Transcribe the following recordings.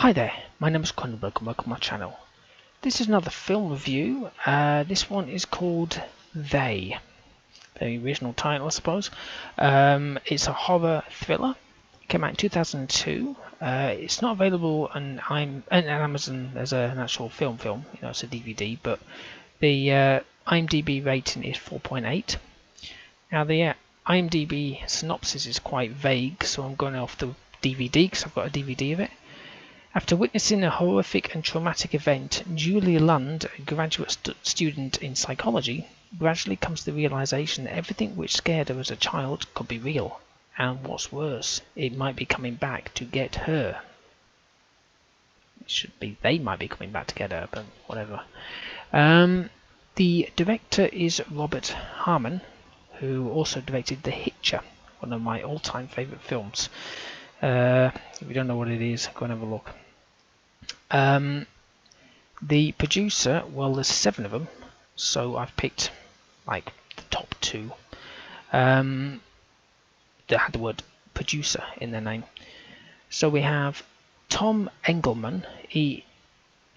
Hi there, my name is Kronenberg and welcome to my channel. This is another film review. This one is called They. The original title, I suppose. It's a horror thriller. It came out in 2002. It's not available on Amazon as an actual film. It's a DVD, but the IMDb rating is 4.8. Now the IMDb synopsis is quite vague, so I'm going off the DVD because I've got a DVD of it. After witnessing a horrific and traumatic event, Julie Lund, a graduate student in psychology, gradually comes to the realization that everything which scared her as a child could be real, and what's worse, it might be coming back to get her. It should be they might be coming back to get her, but whatever. The director is Robert Harmon, who also directed The Hitcher, one of my all-time favourite films. If you don't know what it is, go and have a look. The producer, well, there's 7 of them, so I've picked like the top 2 that had the word producer in their name. So we have Tom Engelman,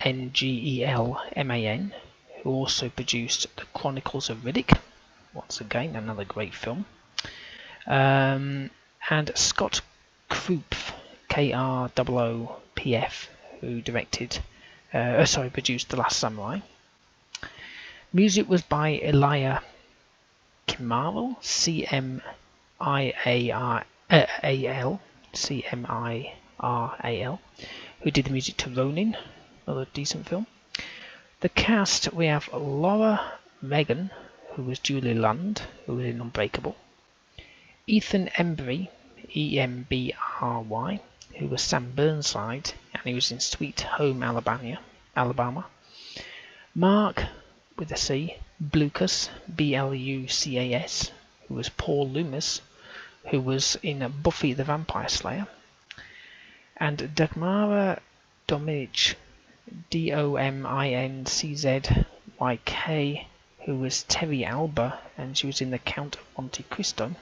Engelman, who also produced The Chronicles of Riddick, once again another great film, and Scott Kroopf, Kroopf, who produced The Last Samurai. Music was by Elia Cmiral, Cmiral, who did the music to Ronin, another decent film. The cast, we have Laura Megan, who was Julie Lund, who was in Unbreakable. Ethan Embry, Embry, who was Sam Burnside, and he was in Sweet Home Alabama. Mark, with a C, Blucas, Blucas, who was Paul Loomis, who was in Buffy the Vampire Slayer. And Dagmara Dominczyk, Dominczyk, who was Terry Alba, and she was in The Count of Monte Cristo.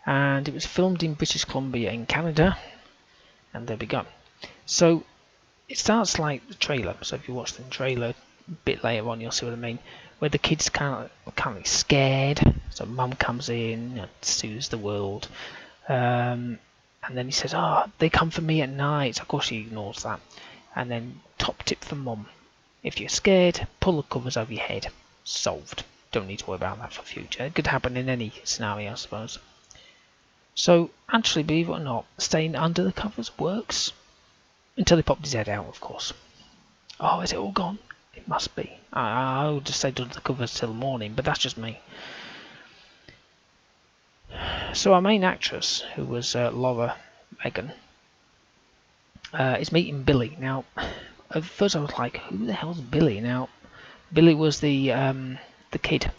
And it was filmed in British Columbia in Canada, and there we go. So it starts like the trailer, so if you watch the trailer a bit later on you'll see what I mean, where the kids kind of scared, so mum comes in and soothes the world, and then he says, they come for me at night. Of course she ignores that, and then top tip from mum, if you're scared, pull the covers over your head. Solved. Don't need to worry about that for future. It could happen in any scenario, I suppose. So, actually, believe it or not, staying under the covers works. Until he popped his head out, of course. Oh, is it all gone? It must be. I would just stay under the covers till morning, but that's just me. So our main actress, who was Laura Megan, is meeting Billy. Now, at first I was like, who the hell's Billy? Now, Billy was the kid.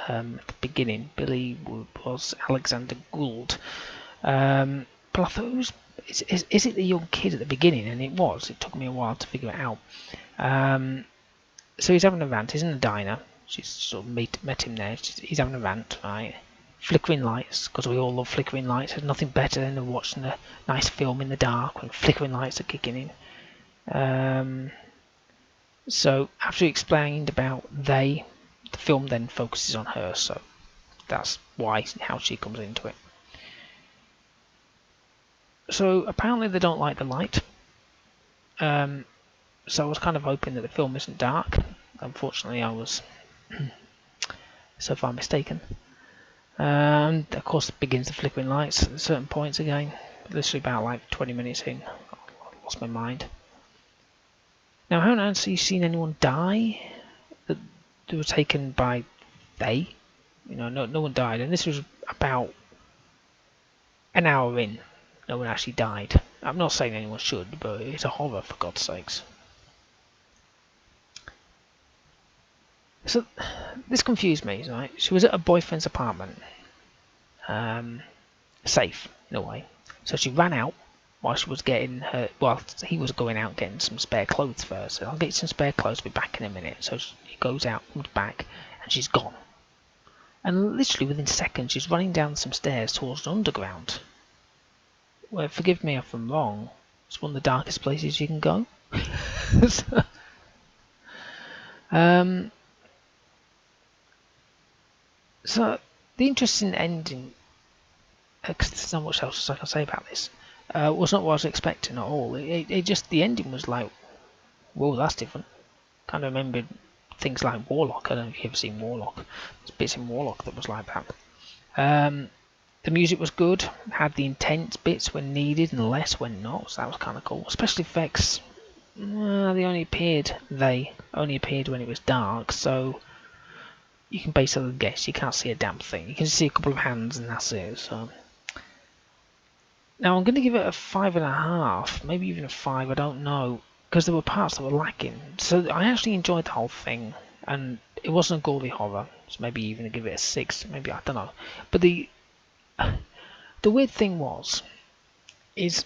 At the beginning, Billy was Alexander Gould, but I thought, is it the young kid at the beginning? And it was. It took me a while to figure it out. So he's having a rant. He's in a diner. She's sort of met him there. He's having a rant, right? Flickering lights, because we all love flickering lights. There's nothing better than watching a nice film in the dark when flickering lights are kicking in. So after he explained about the film then focuses on her, so that's how she comes into it. So apparently they don't like the light. So I was kind of hoping that the film isn't dark. Unfortunately, I was so far mistaken. And of course, it begins the flickering lights at certain points again. Literally about like 20 minutes in, I lost my mind. Now, I haven't actually seen anyone die that were taken by they. No one died, and this was about an hour in. No one actually died. I'm not saying anyone should, but it's a horror, for God's sakes. So this confused me, right? She was at her boyfriend's apartment, safe in a way. So she ran out while she was getting her. Well, he was going out getting some spare clothes first. So I'll get some spare clothes. I'll be back in a minute. So he goes out, comes back, and she's gone. And literally within seconds, she's running down some stairs towards the underground. Well, forgive me if I'm wrong, It's one of the darkest places you can go. So, um, so the interesting ending, because there's not much else I can say about this, was not what I was expecting at all. It just, the ending was like, whoa, that's different. Kind of remembered things like Warlock. I don't know if you've ever seen Warlock. There's bits in Warlock that was like that. The music was good, had the intense bits when needed and less when not, so that was kind of cool. Special effects, they only appeared when it was dark, so you can basically guess. You can't see a damn thing. You can see a couple of hands and that's it. So now I'm going to give it a 5.5, maybe even a 5, I don't know, because there were parts that were lacking. So I actually enjoyed the whole thing, and it wasn't a gory horror, so maybe even give it a 6, maybe, I don't know. But the weird thing is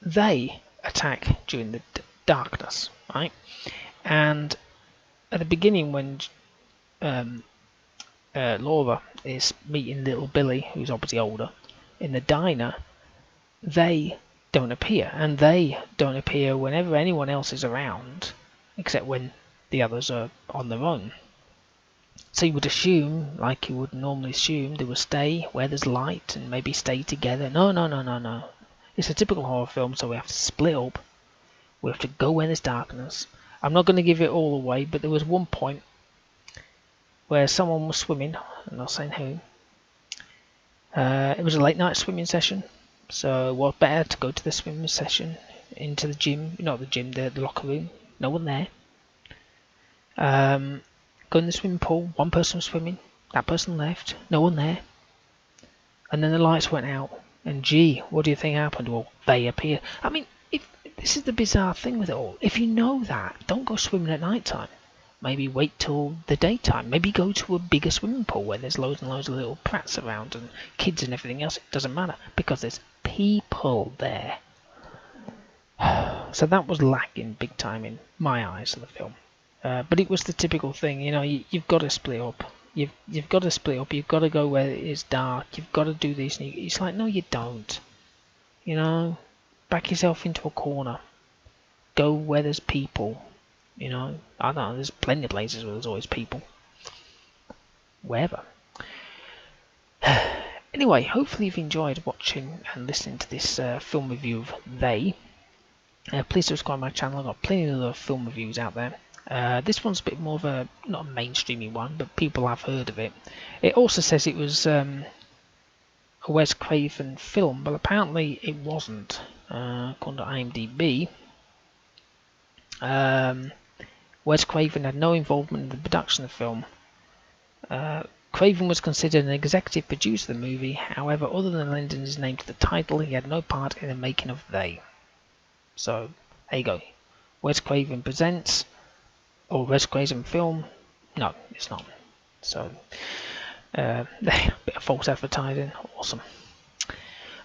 they attack during the darkness, right? And at the beginning, when Laura is meeting little Billy, who's obviously older, in the diner, they don't appear, and they don't appear whenever anyone else is around, except when the others are on their own. So you would assume, like you would normally assume, they would stay where there's light and maybe stay together. No, no, no, no, no. It's a typical horror film, so we have to split up. We have to go where there's darkness. I'm not going to give it all away, but there was one point where someone was swimming. I'm not saying who. It was a late night swimming session, so what better to go to the swimming session, into the gym, not the gym, the locker room. No one there. Go in the swimming pool. One person was swimming. That person left. No one there. And then the lights went out. And gee, what do you think happened? Well, they appear. I mean, this is the bizarre thing with it all. If you know that, don't go swimming at night time. Maybe wait till the daytime. Maybe go to a bigger swimming pool where there's loads and loads of little prats around and kids and everything else. It doesn't matter because there's people there. So that was lacking big time in my eyes of the film. But it was the typical thing, you know. You've got to split up. You've got to split up. You've got to go where it is dark. You've got to do this. And it's like, no, you don't. You know, back yourself into a corner. Go where there's people. You know, I don't know. There's plenty of places where there's always people. Wherever. Anyway, hopefully you've enjoyed watching and listening to this film review of They. Please subscribe to my channel. I've got plenty of other film reviews out there. This one's a bit more of a, not a mainstreamy one, but people have heard of it. It also says it was a Wes Craven film, but apparently it wasn't. According to IMDb, Wes Craven had no involvement in the production of the film. Craven was considered an executive producer of the movie, however, other than lending his name to the title, he had no part in the making of They. So, there you go. Wes Craven presents, or Wes Craven film. No, it's not. So, bit of false advertising. Awesome.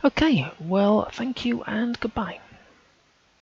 Okay, well, thank you and goodbye.